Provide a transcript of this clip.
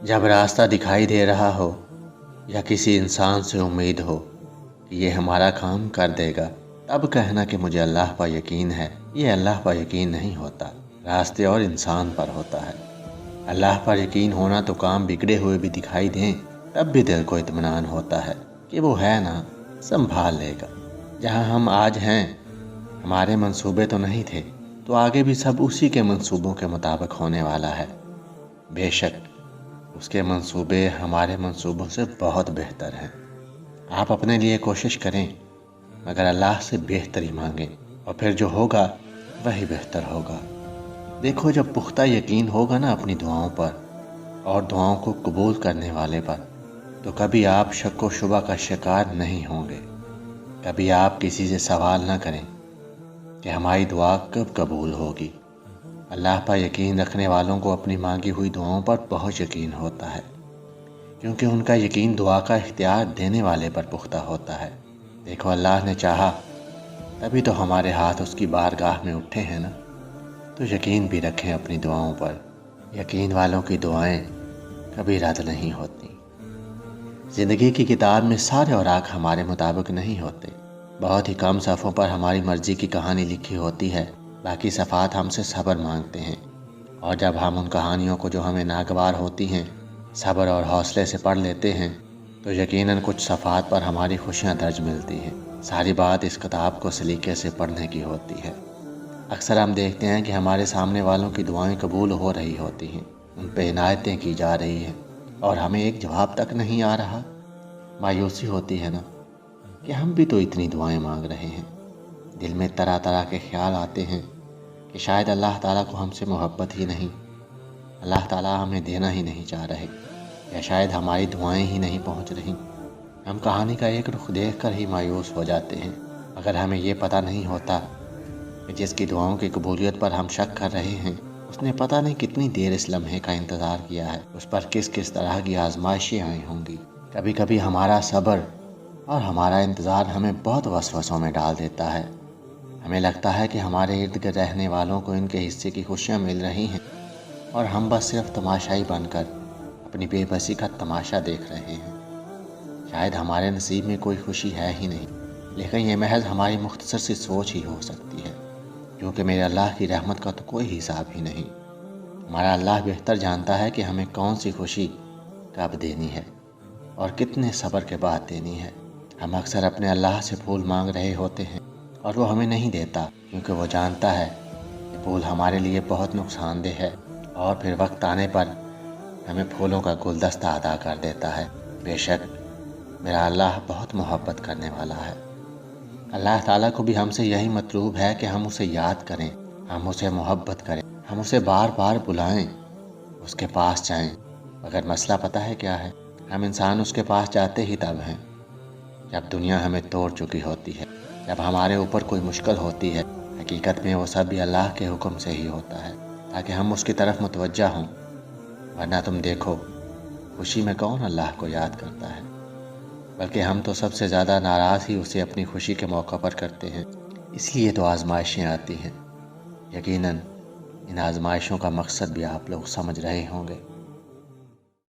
जब रास्ता दिखाई दे रहा हो या किसी इंसान से उम्मीद हो कि ये हमारा काम कर देगा, तब कहना कि मुझे अल्लाह पर यकीन है। ये अल्लाह पर यकीन नहीं होता, रास्ते और इंसान पर होता है। अल्लाह पर यकीन होना तो काम बिगड़े हुए भी दिखाई दें तब भी दिल को इत्मीनान होता है कि वो है ना, संभाल लेगा। जहाँ हम आज हैं, हमारे मंसूबे तो नहीं थे, तो आगे भी सब उसी के मंसूबों के मुताबिक होने वाला है। बेशक उसके मंसूबे हमारे मंसूबों से बहुत बेहतर हैं। आप अपने लिए कोशिश करें, मगर अल्लाह से बेहतरी मांगें, और फिर जो होगा वही बेहतर होगा। देखो, जब पुख्ता यकीन होगा ना अपनी दुआओं पर और दुआओं को कबूल करने वाले पर, तो कभी आप शक व शुबा का शिकार नहीं होंगे। कभी आप किसी से सवाल न करें कि हमारी दुआ कब कबूल होगी। अल्लाह पर यकीन रखने वालों को अपनी मांगी हुई दुआओं पर बहुत यकीन होता है, क्योंकि उनका यकीन दुआ का इख्तियार देने वाले पर पुख्ता होता है। देखो, अल्लाह ने चाहा तभी तो हमारे हाथ उसकी बारगाह में उठे हैं ना। तो यकीन भी रखें अपनी दुआओं पर। यकीन वालों की दुआएं कभी रद्द नहीं होती। ज़िंदगी की किताब में सारे औराक हमारे मुताबिक नहीं होते। बहुत ही कम सफ़ों पर हमारी मर्ज़ी की कहानी लिखी होती है, बाकी सफ़ात हमसे सब्र मांगते हैं। और जब हम उन कहानियों को जो हमें नागवार होती हैं सब्र और हौसले से पढ़ लेते हैं, तो यकीनन कुछ सफ़ात पर हमारी खुशियाँ दर्ज मिलती हैं। सारी बात इस किताब को सलीके से पढ़ने की होती है। अक्सर हम देखते हैं कि हमारे सामने वालों की दुआएं कबूल हो रही होती हैं, उन पे इनायतें की जा रही हैं, और हमें एक जवाब तक नहीं आ रहा। मायूसी होती है ना कि हम भी तो इतनी दुआएं मांग रहे हैं। दिल में तरह तरह के ख्याल आते हैं कि शायद अल्लाह ताला को हमसे मोहब्बत ही नहीं, अल्लाह ताला हमें देना ही नहीं चाह रहे, या शायद हमारी दुआएं ही नहीं पहुंच रही। हम कहानी का एक रुख देख कर ही मायूस हो जाते हैं। अगर हमें ये पता नहीं होता कि जिसकी दुआओं की कबूलियत पर हम शक कर रहे हैं, उसने पता नहीं कितनी देर इस लम्हे का इंतज़ार किया है, उस पर किस किस तरह की आजमाइशें आई होंगी। कभी कभी हमारा सब्र और हमारा इंतज़ार हमें बहुत वसवसों में डाल देता है। हमें लगता है कि हमारे इर्द गिर्द रहने वालों को इनके हिस्से की खुशियाँ मिल रही हैं, और हम बस सिर्फ तमाशाई बनकर अपनी बेबसी का तमाशा देख रहे हैं। शायद हमारे नसीब में कोई खुशी है ही नहीं, लेकिन ये महज हमारी मुख्तसर सी सोच ही हो सकती है, क्योंकि मेरे अल्लाह की रहमत का तो कोई हिसाब ही नहीं। हमारा अल्लाह बेहतर जानता है कि हमें कौन सी खुशी कब देनी है और कितने सब्र के बाद देनी है। हम अक्सर अपने अल्लाह से फूल मांग रहे होते हैं और वो हमें नहीं देता, क्योंकि वो जानता है कि फूल हमारे लिए बहुत नुकसानदेह है, और फिर वक्त आने पर हमें फूलों का गुलदस्ता अदा कर देता है। बेशक मेरा अल्लाह बहुत मोहब्बत करने वाला है। अल्लाह ताला को भी हमसे यही मतलूब है कि हम उसे याद करें, हम उसे मोहब्बत करें, हम उसे बार बार बुलाएं, उसके पास जाएं। मगर मसला पता है क्या है? हम इंसान उसके पास जाते ही तब हैं जब दुनिया हमें तोड़ चुकी होती है, जब हमारे ऊपर कोई मुश्किल होती है। हकीकत में वो सब भी अल्लाह के हुक्म से ही होता है, ताकि हम उसकी तरफ मुतवज्जा हों। वरना तुम देखो, खुशी में कौन अल्लाह को याद करता है? बल्कि हम तो सबसे ज़्यादा नाराज़ ही उसे अपनी खुशी के मौक़ा पर करते हैं। इसलिए तो आजमाइशें आती हैं। यकीनन इन आजमाइशों का मकसद भी आप लोग समझ रहे होंगे।